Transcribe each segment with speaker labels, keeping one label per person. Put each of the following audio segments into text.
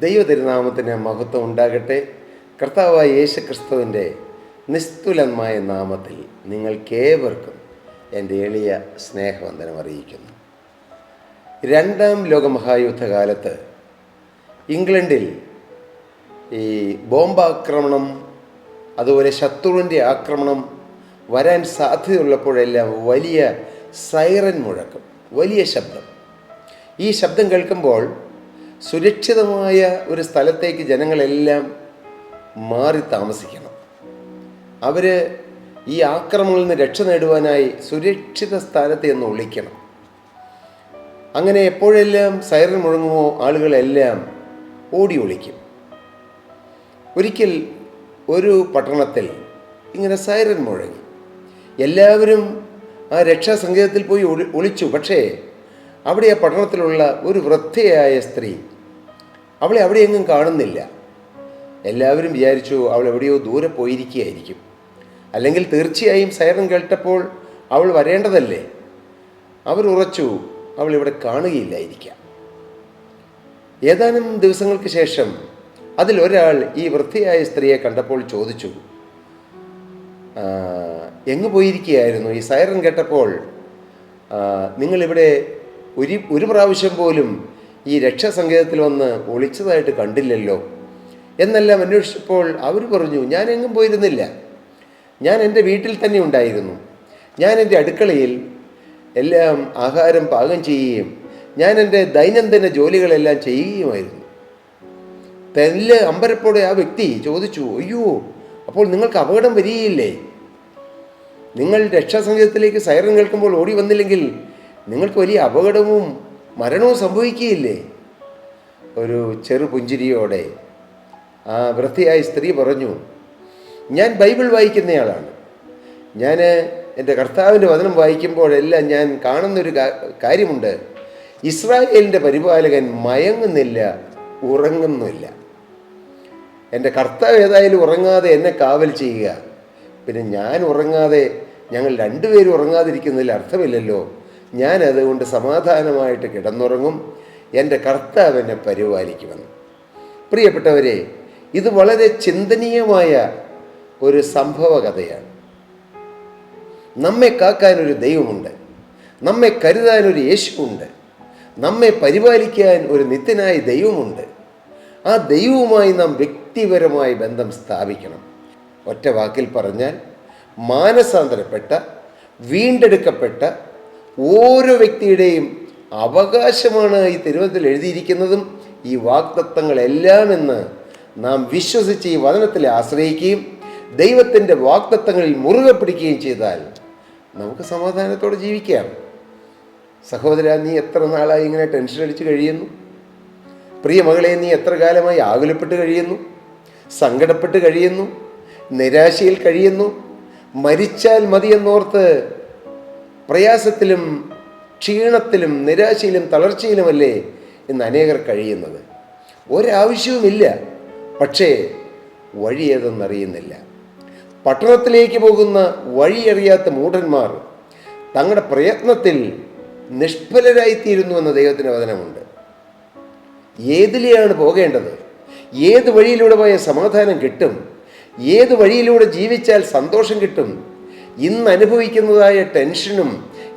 Speaker 1: ദൈവ തിരുനാമത്തിന് മഹത്വം ഉണ്ടാകട്ടെ. കർത്താവായ യേശു ക്രിസ്തുവിൻ്റെ നിസ്തുലമായ നാമത്തിൽ നിങ്ങൾക്കേവർക്കും എൻ്റെ എളിയ സ്നേഹവന്ദനം അറിയിക്കുന്നു. രണ്ടാം ലോകമഹായുദ്ധകാലത്ത് ഇംഗ്ലണ്ടിൽ ഈ ബോംബാക്രമണം, അതുപോലെ ശത്രുവിൻ്റെ ആക്രമണം വരാൻ സാധ്യതയുള്ളപ്പോഴെല്ലാം വലിയ സൈറൻ മുഴക്കം, വലിയ ശബ്ദം. ഈ ശബ്ദം കേൾക്കുമ്പോൾ സുരക്ഷിതമായ ഒരു സ്ഥലത്തേക്ക് ജനങ്ങളെല്ലാം മാറി താമസിക്കണം. അവർ ഈ ആക്രമണങ്ങളിൽ നിന്ന് രക്ഷ നേടുവാനായി സുരക്ഷിത സ്ഥാനത്ത് എന്ന് ഒളിക്കണം. അങ്ങനെ എപ്പോഴെല്ലാം സൈറൻ മുഴങ്ങുമോ ആളുകളെല്ലാം ഓടി ഒളിക്കും. ഒരിക്കൽ ഒരു പട്ടണത്തിൽ ഇങ്ങനെ സൈറൻ മുഴങ്ങി. എല്ലാവരും ആ രക്ഷാസങ്കേതത്തിൽ പോയി ഒളിച്ചു. പക്ഷേ അവിടെ ആ പട്ടണത്തിലുള്ള ഒരു വൃദ്ധയായ സ്ത്രീ, അവളെ അവിടെയെങ്ങും കാണുന്നില്ല. എല്ലാവരും വിചാരിച്ചു അവൾ എവിടെയോ ദൂരെ പോയിരിക്കുകയായിരിക്കും. അല്ലെങ്കിൽ തീർച്ചയായും സൈറൻ കേട്ടപ്പോൾ അവൾ വരേണ്ടതല്ലേ. അവർ ഉറച്ചു അവൾ ഇവിടെ കാണുകയില്ലായിരിക്കാം. ഏതാനും ദിവസങ്ങൾക്ക് ശേഷം അതിലൊരാൾ ഈ വൃദ്ധയായ സ്ത്രീയെ കണ്ടപ്പോൾ ചോദിച്ചു, എങ്ങു പോയിരിക്കുകയായിരുന്നു? ഈ സൈറൻ കേട്ടപ്പോൾ നിങ്ങളിവിടെ ഒരു പ്രാവശ്യം പോലും ഈ രക്ഷാസങ്കേതത്തിൽ വന്ന് ഒളിച്ചതായിട്ട് കണ്ടില്ലല്ലോ എന്നെല്ലാം അന്വേഷിച്ചപ്പോൾ അവർ പറഞ്ഞു, ഞാൻ എങ്ങും പോയിരുന്നില്ല. ഞാൻ എൻ്റെ വീട്ടിൽ തന്നെ ഉണ്ടായിരുന്നു. ഞാൻ എൻ്റെ അടുക്കളയിൽ എല്ലാം ആഹാരം പാകം ചെയ്യുകയും ഞാൻ എൻ്റെ ദൈനംദിന ജോലികളെല്ലാം ചെയ്യുകയുമായിരുന്നു. തെല്ല് അമ്പരപ്പോടെ ആ വ്യക്തി ചോദിച്ചു, അയ്യോ, അപ്പോൾ നിങ്ങൾക്ക് അപകടം വരികയില്ലേ? നിങ്ങൾ രക്ഷാസങ്കേതത്തിലേക്ക് സൈറൻ കേൾക്കുമ്പോൾ ഓടി വന്നില്ലെങ്കിൽ നിങ്ങൾക്ക് വലിയ അപകടവും മരണവും സംഭവിക്കുകയില്ലേ? ഒരു ചെറു പുഞ്ചിരിയോടെ ആ വൃദ്ധയായ സ്ത്രീ പറഞ്ഞു, ഞാൻ ബൈബിൾ വായിക്കുന്നയാളാണ്. ഞാൻ എൻ്റെ കർത്താവിൻ്റെ വചനം വായിക്കുമ്പോഴെല്ലാം ഞാൻ കാണുന്നൊരു കാര്യമുണ്ട്. ഇസ്രായേലിൻ്റെ പരിപാലകൻ മയങ്ങുന്നില്ല, ഉറങ്ങുന്നില്ല. എൻ്റെ കർത്താവ് ഏതായാലും ഉറങ്ങാതെ എന്നെ കാവൽ ചെയ്യുക, പിന്നെ ഞാൻ ഉറങ്ങാതെ ഞങ്ങൾ രണ്ടുപേരും ഉറങ്ങാതിരിക്കുന്നതിൽ അർത്ഥമില്ലല്ലോ. ഞാൻ അതുകൊണ്ട് സമാധാനമായിട്ട് കിടന്നുറങ്ങും. എൻ്റെ കർത്താവ് എന്നെ പരിപാലിക്കുമെന്ന്. പ്രിയപ്പെട്ടവരെ, ഇത് വളരെ ചിന്തനീയമായ ഒരു സംഭവ കഥയാണ്. നമ്മെ കാക്കാനൊരു ദൈവമുണ്ട്, നമ്മെ കരുതാനൊരു യേശുവുണ്ട്, നമ്മെ പരിപാലിക്കാൻ ഒരു നിത്യനായ ദൈവമുണ്ട്. ആ ദൈവവുമായി നാം വ്യക്തിപരമായ ബന്ധം സ്ഥാപിക്കണം. ഒറ്റ വാക്കിൽ പറഞ്ഞാൽ, മാനസാന്തരപ്പെട്ട, വീണ്ടെടുക്കപ്പെട്ട ഓരോ വ്യക്തിയുടെയും അവകാശമാണ് ഈ തിരുവചനത്തിൽ എഴുതിയിരിക്കുന്നതും ഈ വാഗ്ദത്തങ്ങളെല്ലാം എന്ന് നാം വിശ്വസിച്ച് ഈ വചനത്തിൽ ആശ്രയിക്കുകയും ദൈവത്തിൻ്റെ വാഗ്ദത്തങ്ങളിൽ മുറുകെ പിടിക്കുകയും ചെയ്താൽ നമുക്ക് സമാധാനത്തോടെ ജീവിക്കാം. സഹോദരാ, നീ എത്ര നാളായി ഇങ്ങനെ ടെൻഷൻ അടിച്ച് കഴിയുന്നു? പ്രിയ മകളെ, നീ എത്ര കാലമായി ആകുലപ്പെട്ട് കഴിയുന്നു, സങ്കടപ്പെട്ട് കഴിയുന്നു, നിരാശയിൽ കഴിയുന്നു? മരിച്ചാൽ മതിയെന്നോർത്ത് പ്രയാസത്തിലും ക്ഷീണത്തിലും നിരാശയിലും തളർച്ചയിലുമല്ലേ ഇന്ന് അനേകർ കഴിയുന്നത്. ഒരാവശ്യവുമില്ല, പക്ഷേ വഴി ഏതെന്നറിയുന്നില്ല. പട്ടണത്തിലേക്ക് പോകുന്ന വഴിയറിയാത്ത മൂഢന്മാർ തങ്ങളുടെ പ്രയത്നത്തിൽ നിഷ്ഫലരായിത്തീരുന്നു എന്ന ദൈവത്തിൻ്റെ വചനമുണ്ട്. ഏതിലെയാണ് പോകേണ്ടത്? ഏത് വഴിയിലൂടെ പോയ സമാധാനം കിട്ടും? ഏത് വഴിയിലൂടെ ജീവിച്ചാൽ സന്തോഷം കിട്ടും? ഇന്ന് അനുഭവിക്കുന്നതായ ടെൻഷനും,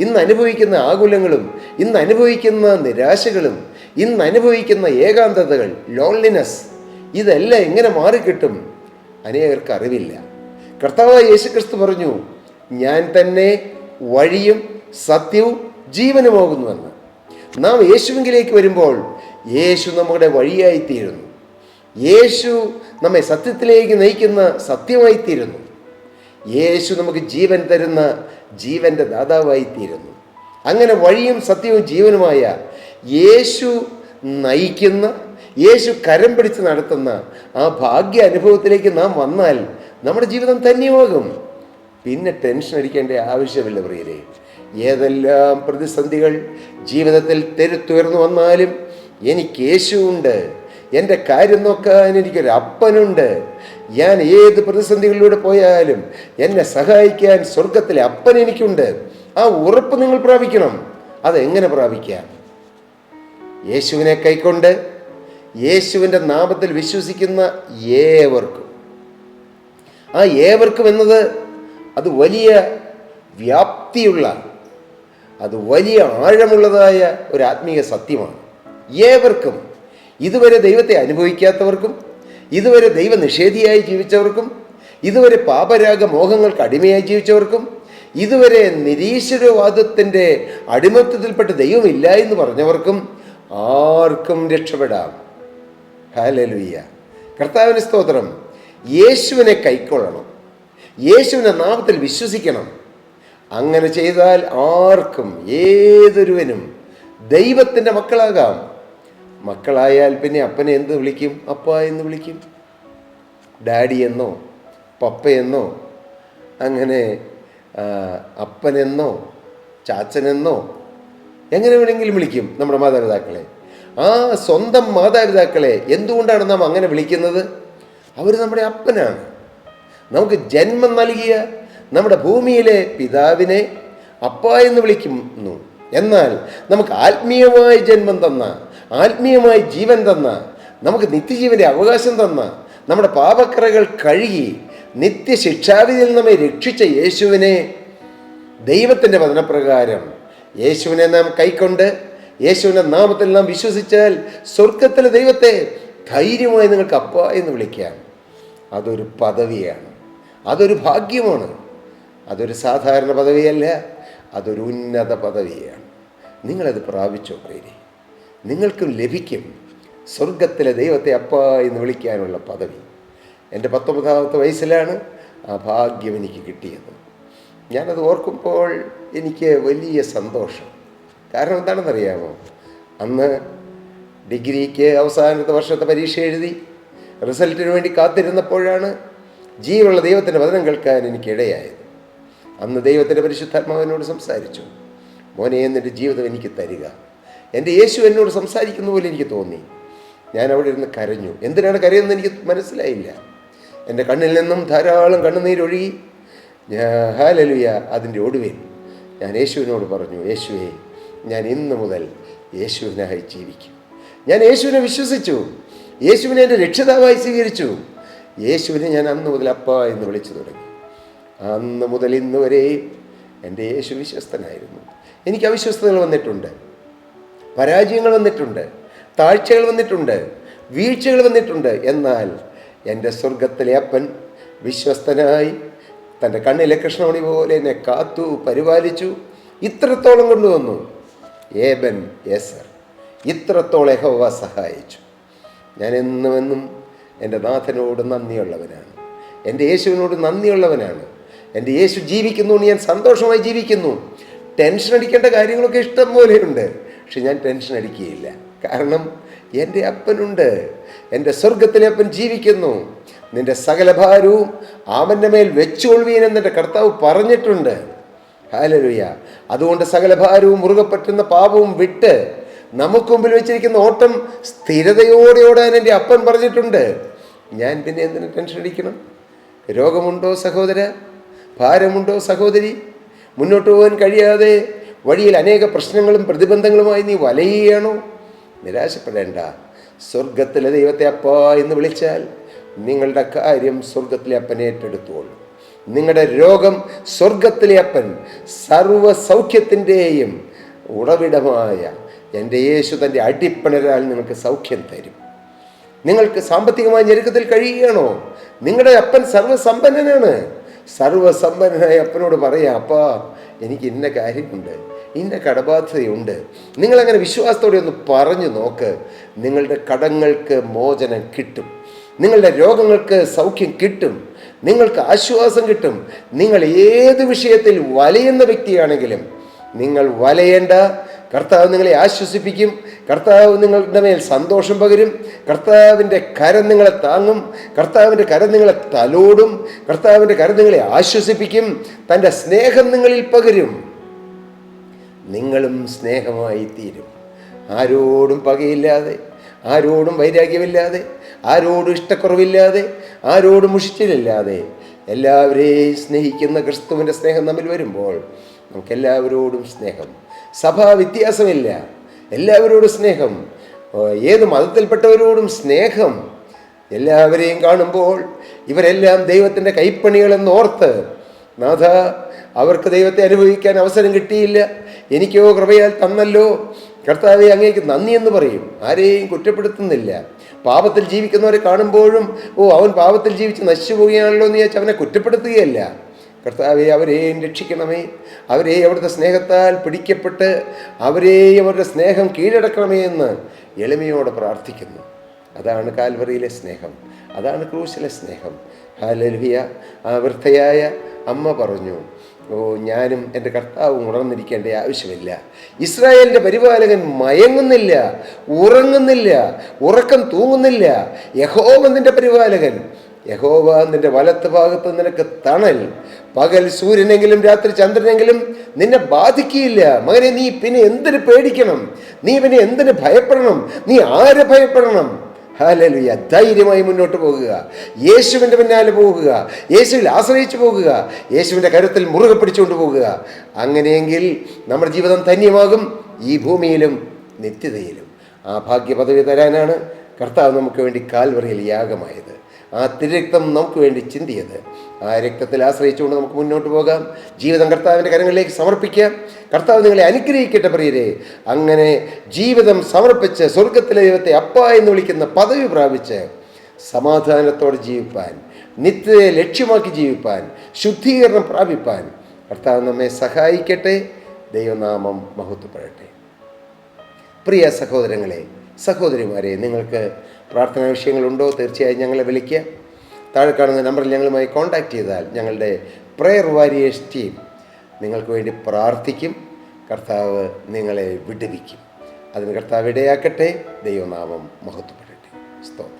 Speaker 1: ഇന്ന് അനുഭവിക്കുന്ന ആകുലങ്ങളും, ഇന്ന് അനുഭവിക്കുന്ന നിരാശകളും, ഇന്ന് അനുഭവിക്കുന്ന ഏകാന്തതകൾ, ലോൺലിനെസ്, ഇതെല്ലാം എങ്ങനെ മാറിക്കിട്ടും? അനേകർക്ക് അറിവില്ല. കർത്താവായ യേശുക്രിസ്തു പറഞ്ഞു, ഞാൻ തന്നെ വഴിയും സത്യവും ജീവനുമാകുന്നുവെന്ന്. നാം യേശുവിലേക്ക് വരുമ്പോൾ യേശു നമ്മുടെ വഴിയായിത്തീരുന്നു. യേശു നമ്മെ സത്യത്തിലേക്ക് നയിക്കുന്ന സത്യമായിത്തീരുന്നു. യേശു നമുക്ക് ജീവൻ തരുന്ന ജീവൻ്റെ ദാതാവായിത്തീരുന്നു. അങ്ങനെ വഴിയും സത്യവും ജീവനുമായ യേശു നയിക്കുന്ന, യേശു കരം പിടിച്ച് നടത്തുന്ന ആ ഭാഗ്യ അനുഭവത്തിലേക്ക് നാം വന്നാൽ നമ്മുടെ ജീവിതം ധന്യമാകും. പിന്നെ ടെൻഷൻ അടിക്കേണ്ട ആവശ്യമില്ല പ്രിയരെ. ഏതെല്ലാം പ്രതിസന്ധികൾ ജീവിതത്തിൽ തെരുത്തുയർന്നു വന്നാലും എനിക്ക് യേശുവുണ്ട്, എൻ്റെ കാര്യം നോക്കാൻ എനിക്കൊരു അപ്പനുണ്ട്. ഞാൻ ഏത് പ്രതിസന്ധികളിലൂടെ പോയാലും എന്നെ സഹായിക്കാൻ സ്വർഗത്തിലെ അപ്പൻ എനിക്കുണ്ട്. ആ ഉറപ്പ് നിങ്ങൾ പ്രാപിക്കണം. അതെങ്ങനെ പ്രാപിക്കാം? യേശുവിനെ കൈക്കൊണ്ട് യേശുവിൻ്റെ നാമത്തിൽ വിശ്വസിക്കുന്ന ഏവർക്കും. ആ ഏവർക്കും എന്നത് അത് വലിയ വ്യാപ്തിയുള്ള, അത് വലിയ ആഴമുള്ളതായ ഒരു ആത്മീയ സത്യമാണ്. ഏവർക്കും, ഇതുവരെ ദൈവത്തെ അനുഭവിക്കാത്തവർക്കും, ഇതുവരെ ദൈവനിഷേധിയായി ജീവിച്ചവർക്കും, ഇതുവരെ പാപരാഗ മോഹങ്ങൾക്ക് അടിമയായി ജീവിച്ചവർക്കും, ഇതുവരെ നിരീശ്വരവാദത്തിൻ്റെ അടിമത്തത്തിൽപ്പെട്ട് ദൈവമില്ല എന്ന് പറഞ്ഞവർക്കും ആർക്കും രക്ഷപ്പെടാം. ഹല്ലേലൂയ, കർത്താവിന് സ്തോത്രം. യേശുവിനെ കൈക്കൊള്ളണം, യേശുവിൻ്റെ നാമത്തിൽ വിശ്വസിക്കണം. അങ്ങനെ ചെയ്താൽ ആർക്കും, ഏതൊരുവനും ദൈവത്തിൻ്റെ മക്കളാകാം. മക്കളായാൽ പിന്നെ അപ്പനെ എന്ത് വിളിക്കും? അപ്പ എന്ന് വിളിക്കും. ഡാഡി എന്നോ പപ്പയെന്നോ, അങ്ങനെ അപ്പനെന്നോ ചാച്ചനെന്നോ എങ്ങനെ വേണമെങ്കിലും വിളിക്കും നമ്മുടെ മാതാപിതാക്കളെ. ആ സ്വന്തം മാതാപിതാക്കളെ എന്തുകൊണ്ടാണ് നാം അങ്ങനെ വിളിക്കുന്നത്? അവർ നമ്മുടെ അപ്പനാണ്. നമുക്ക് ജന്മം നൽകിയ നമ്മുടെ ഭൂമിയിലെ പിതാവിനെ അപ്പ എന്ന് വിളിക്കുന്നു. എന്നാൽ നമുക്ക് ആത്മീയമായി ജന്മം തന്ന, ആത്മീയമായി ജീവൻ തന്ന, നമുക്ക് നിത്യജീവൻ്റെ അവകാശം തന്ന, നമ്മുടെ പാപക്കറകൾ കഴുകി നിത്യശിക്ഷാവിധിയിൽ നമ്മെ രക്ഷിച്ച യേശുവിനെ, ദൈവത്തിൻ്റെ വചനപ്രകാരം യേശുവിനെ നാം കൈക്കൊണ്ട് യേശുവിൻ്റെ നാമത്തിൽ നാം വിശ്വസിച്ചാൽ സ്വർഗത്തിലെ ദൈവത്തെ ധൈര്യമായി നിങ്ങൾക്ക് അപ്പ എന്ന് വിളിക്കാം. അതൊരു പദവിയാണ്, അതൊരു ഭാഗ്യമാണ്, അതൊരു സാധാരണ പദവിയല്ല, അതൊരു ഉന്നത പദവിയാണ്. നിങ്ങളത് പ്രാപിച്ചോ പ്രിയരെ? നിങ്ങൾക്കും ലഭിക്കും സ്വർഗത്തിലെ ദൈവത്തെ അപ്പ എന്ന് വിളിക്കാനുള്ള പദവി. എൻ്റെ 19ാമത്തെ വയസ്സിലാണ് ആ ഭാഗ്യം എനിക്ക് കിട്ടിയത്. ഞാനത് ഓർക്കുമ്പോൾ എനിക്ക് വലിയ സന്തോഷം. കാരണം എന്താണെന്നറിയാമോ? അന്ന് ഡിഗ്രിക്ക് അവസാനത്തെ വർഷത്തെ പരീക്ഷ എഴുതി റിസൾട്ടിന് വേണ്ടി കാത്തിരുന്നപ്പോഴാണ് ജീവനുള്ള ദൈവത്തിൻ്റെ വചനം കേൾക്കാൻ എനിക്കിടയായത്. അന്ന് ദൈവത്തിൻ്റെ പരിശുദ്ധാത്മാവിനോട് സംസാരിച്ചു, മോനെ എന്നിട്ട് ജീവിതം എനിക്ക് തരിക. എൻ്റെ യേശു എന്നോട് സംസാരിക്കുന്ന പോലെ എനിക്ക് തോന്നി. ഞാൻ അവിടെ ഇരുന്ന് കരഞ്ഞു. എന്തിനാണ് കരയുന്നത് എനിക്ക് മനസ്സിലായില്ല. എൻ്റെ കണ്ണിൽ നിന്നും ധാരാളം കണ്ണുനീരൊഴുകി. ഹല്ലേലൂയ. അതിൻ്റെ ഒടുവിൽ ഞാൻ യേശുവിനോട് പറഞ്ഞു, യേശുവേ, ഞാൻ ഇന്ന് മുതൽ യേശുവിനായി ജീവിക്കും. ഞാൻ യേശുവിനെ വിശ്വസിച്ചു, യേശുവിനെ എൻ്റെ രക്ഷിതാവായി സ്വീകരിച്ചു. യേശുവിനെ ഞാൻ അന്ന് മുതൽ അപ്പ എന്ന് വിളിച്ചു തുടങ്ങി. അന്ന് മുതൽ ഇന്ന് വരെയും എൻ്റെ യേശു വിശ്വസ്തനായിരുന്നു. എനിക്ക് അവിശ്വസ്തതകൾ വന്നിട്ടുണ്ട്, പരാജയങ്ങൾ വന്നിട്ടുണ്ട്, താഴ്ചകൾ വന്നിട്ടുണ്ട്, വീഴ്ചകൾ വന്നിട്ടുണ്ട്. എന്നാൽ എൻ്റെ സ്വർഗത്തിലെ അപ്പൻ വിശ്വസ്തനായി തൻ്റെ കണ്ണിലെ കൃഷ്ണമണി പോലെ എന്നെ കാത്തു പരിപാലിച്ചു. ഇത്രത്തോളം കൊണ്ടുവന്നു. ഏബൻ യേസർ, ഇത്രത്തോളം യഹോവ സഹായിച്ചു. ഞാൻ എന്നുമെന്നും എൻ്റെ നാഥനോട് നന്ദിയുള്ളവനാണ്, എൻ്റെ യേശുവിനോട് നന്ദിയുള്ളവനാണ്. എൻ്റെ യേശു ജീവിക്കുന്നു, ഞാൻ സന്തോഷമായി ജീവിക്കുന്നു. ടെൻഷൻ അടിക്കേണ്ട കാര്യങ്ങളൊക്കെ ഇഷ്ടം പോലെയുണ്ട്, പക്ഷെ ഞാൻ ടെൻഷൻ അടിക്കുകയില്ല. കാരണം എൻ്റെ അപ്പനുണ്ട്, എൻ്റെ സ്വർഗത്തിലെ അപ്പൻ ജീവിക്കുന്നു. നിൻ്റെ സകല ഭാരവും അവൻ്റെ മേൽ വെച്ചുകൊള്ളുവീൻ എന്നെ കർത്താവ് പറഞ്ഞിട്ടുണ്ട്. ഹല്ലേലൂയ. അതുകൊണ്ട് സകല ഭാരവും മുറുകെ പറ്റുന്ന പാപവും വിട്ട് നമുക്ക് മുമ്പിൽ വെച്ചിരിക്കുന്ന ഓട്ടം സ്ഥിരതയോടെ ഓടാൻ എൻ്റെ അപ്പൻ പറഞ്ഞിട്ടുണ്ട്. ഞാൻ പിന്നെ എന്തിനു ടെൻഷൻ അടിക്കണം? രോഗമുണ്ടോ സഹോദര? ഭാരമുണ്ടോ സഹോദരി? മുന്നോട്ട് പോകാൻ കഴിയാതെ വഴിയിൽ അനേക പ്രശ്നങ്ങളും പ്രതിബന്ധങ്ങളുമായി നീ വലയുകയാണോ? നിരാശപ്പെടേണ്ട. സ്വർഗത്തിലെ ദൈവത്തെ അപ്പ എന്ന് വിളിച്ചാൽ നിങ്ങളുടെ കാര്യം സ്വർഗത്തിലെ അപ്പൻ ഏറ്റെടുത്തോളൂ. നിങ്ങളുടെ രോഗം സ്വർഗത്തിലെ അപ്പൻ സർവ സൗഖ്യത്തിൻ്റെയും ഉറവിടമായ എൻ്റെ യേശു തൻ്റെ അടിപ്പിണരാൽ നിങ്ങൾക്ക് സൗഖ്യം തരും. നിങ്ങൾക്ക് സാമ്പത്തികമായ ഞെരുക്കത്തിൽ കഴിയുകയാണോ? നിങ്ങളുടെ അപ്പൻ സർവ്വസമ്പന്നനാണ്. സർവ്വസമ്പന്നനായ അപ്പനോട് പറയാം, അപ്പാ എനിക്ക് ഇന്ന കാര്യമുണ്ട്, ഇന്ന കടബാധ്യതയുണ്ട്. നിങ്ങളങ്ങനെ വിശ്വാസത്തോടെ ഒന്ന് പറഞ്ഞു നോക്ക്. നിങ്ങളുടെ കടങ്ങൾക്ക് മോചനം കിട്ടും, നിങ്ങളുടെ രോഗങ്ങൾക്ക് സൗഖ്യം കിട്ടും, നിങ്ങൾക്ക് ആശ്വാസം കിട്ടും. നിങ്ങൾ ഏത് വിഷയത്തിൽ വലയുന്ന വ്യക്തിയാണെങ്കിലും നിങ്ങൾ വലയേണ്ട. കർത്താവ് നിങ്ങളെ ആശ്വസിപ്പിക്കും. കർത്താവ് നിങ്ങളുടെ മേൽ സന്തോഷം പകരും. കർത്താവിൻ്റെ കരം നിങ്ങളെ താങ്ങും. കർത്താവിൻ്റെ കരം നിങ്ങളെ തലോടും. കർത്താവിൻ്റെ കരം നിങ്ങളെ ആശ്വസിപ്പിക്കും. തൻ്റെ സ്നേഹം നിങ്ങളിൽ പകരും. നിങ്ങളും സ്നേഹമായി തീരും. ആരോടും പകയില്ലാതെ, ആരോടും വൈരാഗ്യമില്ലാതെ, ആരോടും ഇഷ്ടക്കുറവില്ലാതെ, ആരോടും മുഷിച്ചിലില്ലാതെ എല്ലാവരെയും സ്നേഹിക്കുന്ന ക്രിസ്തുവിൻ്റെ സ്നേഹം നമ്മിൽ വരുമ്പോൾ നമുക്കെല്ലാവരോടും സ്നേഹം. സഭാ വ്യത്യാസമില്ല, എല്ലാവരോടും സ്നേഹം. ഏത് മതത്തിൽപ്പെട്ടവരോടും സ്നേഹം. എല്ലാവരെയും കാണുമ്പോൾ ഇവരെല്ലാം ദൈവത്തിൻ്റെ കൈപ്പണികളെന്നോർത്ത്, നാഥ, അവർക്ക് ദൈവത്തെ അനുഭവിക്കാൻ അവസരം കിട്ടിയില്ല, എനിക്കോ കൃപയാൽ തന്നല്ലോ കർത്താവെ, അങ്ങേക്ക് നന്ദി എന്ന് പറയും. ആരെയും കുറ്റപ്പെടുത്തുന്നില്ല. പാപത്തിൽ ജീവിക്കുന്നവരെ കാണുമ്പോഴും അവൻ പാപത്തിൽ ജീവിച്ച് നശിച്ചു പോവുകയാണല്ലോ എന്ന് ചോദിച്ചാൽ അവനെ കുറ്റപ്പെടുത്തുകയല്ല. കർത്താവെ, അവരെയും രക്ഷിക്കണമേ, അവരെയും അവിടുത്തെ സ്നേഹത്താൽ പിടിക്കപ്പെട്ട് അവരെയും അവരുടെ സ്നേഹം കീഴടക്കണമേ എന്ന് എളിമയോടെ പ്രാർത്ഥിക്കുന്നു. അതാണ് കാൽവറിയിലെ സ്നേഹം, അതാണ് ക്രൂശിലെ സ്നേഹം. ഹല്ലേലൂയ. ആ വൃദ്ധയായ അമ്മ പറഞ്ഞു, ഞാനും എൻ്റെ കർത്താവും ഉണർന്നിരിക്കേണ്ട ആവശ്യമില്ല. ഇസ്രായേലിൻ്റെ പരിപാലകൻ മയങ്ങുന്നില്ല, ഉറങ്ങുന്നില്ല, ഉറക്കം തൂങ്ങുന്നില്ല. യഹോവ നിൻ്റെ പരിപാലകൻ, യഹോവ നിൻ്റെ വലത്ത് ഭാഗത്ത് നിനക്ക് തണൽ. പകൽ സൂര്യനെങ്കിലും രാത്രി ചന്ദ്രനെങ്കിലും നിന്നെ ബാധിക്കുകയില്ല. മകനെ, നീ പിന്നെ എന്തിന് പേടിക്കണം? നീ പിന്നെ എന്തിന് ഭയപ്പെടണം? നീ ആരെ ഭയപ്പെടണം? ഹല്ലേലൂയ. ധൈര്യമായി മുന്നോട്ട് പോകുക, യേശുവിൻ്റെ പിന്നാലെ പോകുക, യേശുവിൽ ആശ്രയിച്ചു പോകുക, യേശുവിൻ്റെ കരുത്തിൽ മുറുകെ പിടിച്ചുകൊണ്ട് പോകുക. അങ്ങനെയെങ്കിൽ നമ്മുടെ ജീവിതം ധന്യമാകും, ഈ ഭൂമിയിലും നിത്യതയിലും. ആ ഭാഗ്യ പദവി തരാനാണ് കർത്താവ് നമുക്ക് വേണ്ടി കാൽവറിയിൽ യാഗമായത്, ആ തിരുരക്തം നമുക്ക് വേണ്ടി ചിന്തിയത്. ആ രക്തത്തിൽ ആശ്രയിച്ചുകൊണ്ട് നമുക്ക് മുന്നോട്ട് പോകാം, ജീവിതം കർത്താവിൻ്റെ കരങ്ങളിലേക്ക് സമർപ്പിക്കാം. കർത്താവ് നിങ്ങളെ അനുഗ്രഹിക്കട്ടെ പ്രിയരെ. അങ്ങനെ ജീവിതം സമർപ്പിച്ച് സ്വർഗത്തിലെ ദൈവത്തെ അപ്പ എന്ന് വിളിക്കുന്ന പദവി പ്രാപിച്ച് സമാധാനത്തോടെ ജീവിപ്പാൻ, നിത്യതയെ ലക്ഷ്യമാക്കി ജീവിപ്പാൻ, ശുദ്ധീകരണം പ്രാപിപ്പാൻ കർത്താവ് നമ്മെ സഹായിക്കട്ടെ. ദൈവനാമം മഹത്വപ്പെടട്ടെ. പ്രിയ സഹോദരങ്ങളെ, സഹോദരിമാരെ, നിങ്ങൾക്ക് പ്രാർത്ഥനാ വിഷയങ്ങളുണ്ടോ? തീർച്ചയായും ഞങ്ങളെ വിളിക്കുക. താഴെ കാണുന്ന നമ്പറിൽ ഞങ്ങളുമായി കോൺടാക്റ്റ് ചെയ്താൽ ഞങ്ങളുടെ പ്രയർ വാരിയേഴ്സ് ടീം നിങ്ങൾക്ക് വേണ്ടി പ്രാർത്ഥിക്കും. കർത്താവ് നിങ്ങളെ വിടുവിക്കും. അതിന് കർത്താവ് ഇടയാക്കട്ടെ. ദൈവനാമം മഹത്വപ്പെടട്ടെ. സ്തോത്രം.